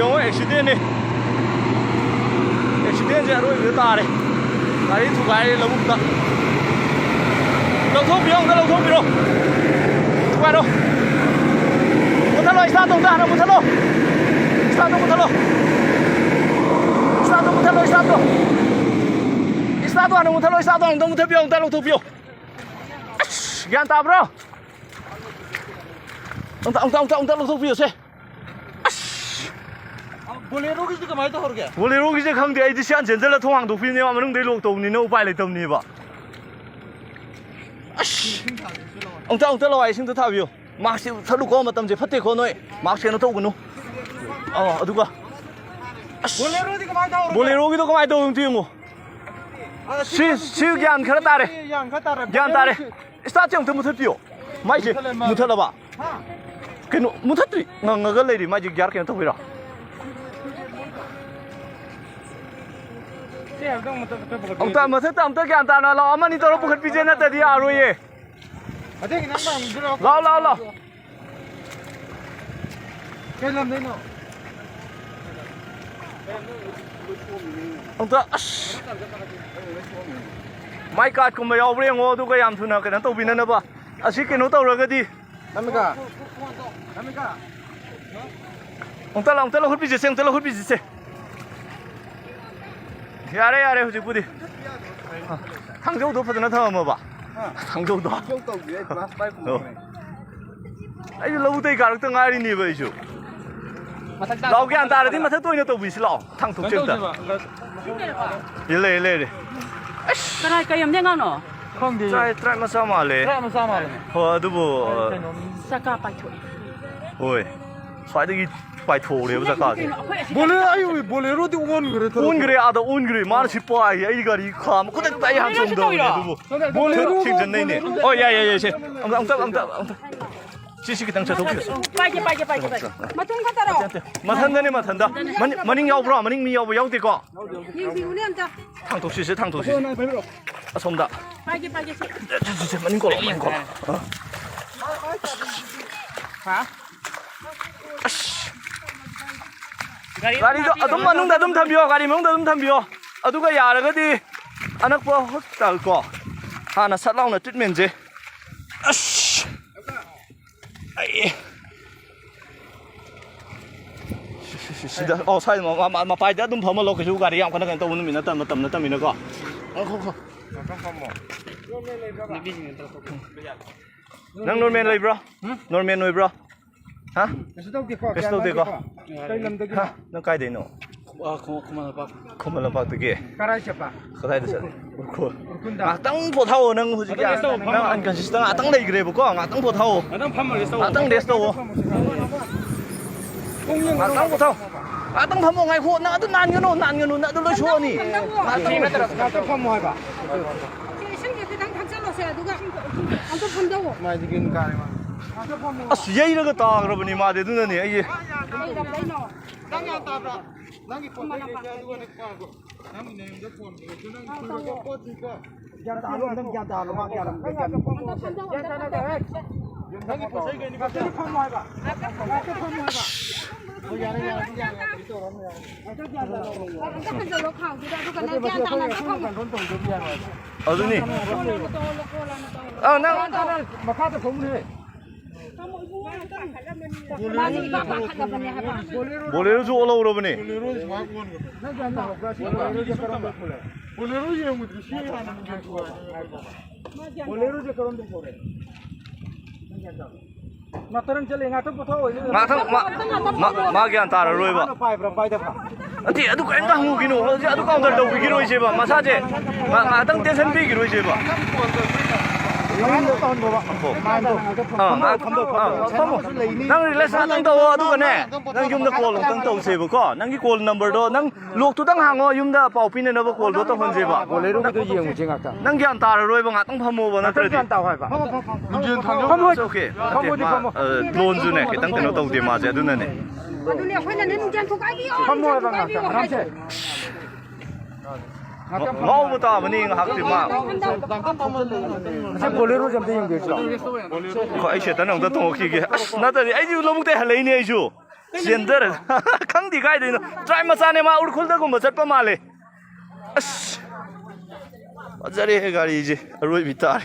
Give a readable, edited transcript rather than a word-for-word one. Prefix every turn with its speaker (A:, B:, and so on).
A: 영어 액시덴이 액시덴 제로 이거 따래 다리 두 가지 러북다 러톡비용 다 러톡비로 두 가로 못하러 이사동 다 하나 못하러 이사동 못하러 이사동 못하러 이사동 이사동 하나 못하러 이사동 너무 대비용 다 러톡비용 gian ta bro ông ta không biết xe
B: Bolero cái gì cái máy tao hỏi kìa.
A: Bolero cái gì không thì ai đi xem chân là thông hàng đục phim nhưng mà mình đây lục tàu thì nó bay lại tầm này bà ông ta lo ai xin tôi thao biểu mà xin thao lục có mà tầm gì phát triển con nói mà xem nó tàu của nó đúng không
B: Bolero cái máy tao.
A: Bolero cái đó có ai tàu không tiền không siêu gian khá ta đấy gian ta đấy start trong tôi một thất biểu mai gì một thất là bà cái nó một thất đi ngang cái này đi mai gì giá cái nó tao rồi ông ta mà thất ông ta gian ta là lo mà đi tao nó bốc hết pizza nó tới đi à rồi ye lo
B: cái làm đấy nó
A: ông ta mai cắt cũng mấy ông riêng ngô tôi cái làm thun nào cái nó tàu pin nó bà xí cái nó tàu rồi cái đi
B: làm cái
A: ông ta là hút pizza ông ta là hút pizza 야래 후지 부디 상조도 퍼드나 타면 봐 상조도 아이 lâu tây cả từng ai đi nè vậy chứ lâu cái anh ta là thì mà thấy tôi nó tàu bị xí lọ thằng thuộc chân ta lê đi
C: cái này cái em nghe ngon nọ
B: không đi
A: trai mà sao mà lê đúng bộ
C: saka bài thổi
A: ôi phải đi phải thổ đấy bây giờ
B: Bolero ayo Bolero thì
A: 온 그래 아다 온 그래 말을 싶어 아이 이거리 감 그때 따이 한 정도
B: Bolero
A: 진짜 네네 야야야 엉따 지식이 당차 도피했어
C: 빠게 mà tung cái tao rồi
A: 마탄다네 마탄다 마닝 야오브라 마닝 미 야오브 야오데가
C: nhưng vì uống cho
A: 탕독시시 아 som다
C: 빠게
A: 진짜 마닝 걸어
C: hả
A: 가리 좀 만능다 좀 탐비어 가리 명다 좀 탐비어 누가 야라거디 아낙 뭐 헛다 거 하나 살라우나 트리트먼트 아씨 아이 시다 사이 마 빠이다 좀 범을 놓고 주 가리 양 그냥 또 오는 미나 땀 미나 거 nang normal lay bro normal noi bro hả cái số tiền có hả nó cái đấy nó không là bạc tự kia cái này được rồi à tăng phổ thâu nâng hồi kia nâng anh cần tăng à tăng đây cái này có à tăng phổ thâu à tăng đế sâu à tăng phổ thâu à tăng phẩm một ngày khô nó tăng nạn cái nó nó lôi chua nè à tăng phẩm một ba 아 수제이라고 딱 그러더니 마대 누나니 이게 어디니? Bolero ju all over bane
B: Bolero je karon de sore Matarang chale ngatam potho
A: ma gyan tar roi ba
B: pai da
A: ati adu ka enga hu gino adu counter do gi roi je ba masa je ma tang tension bi gi roi je ba nang relation nang tàu adu ka ne nang yum da call tang tàu se ba ko nang gi call number do nang lok tu tang hango yum da pau pin na ba call do ta hon je ba
B: Bolero to yeng mu chenga ta
A: nang gyan tar roi ba nga tang phamo ba na tra di
B: ta hai ba
A: okay loan ju ne ke tang te no tàu de ma je adu na ne ngau ta mani hak ti ma
B: se Bolero jam te yeng ge chlo
A: ko ai she ta nang da to ki ge na ta ai ju lo mu te halai ni ai ju 젠더를 칸디 가이드는 트라이 마사네 마 우르콜다고 ꯆꯠꯄ ꯃꯥꯜꯂꯦ ꯑꯁ ꯐꯖꯔꯦ ꯒꯥꯔꯤꯁꯦ ꯑꯔꯣꯏꯕꯤ ꯇꯥꯔꯦ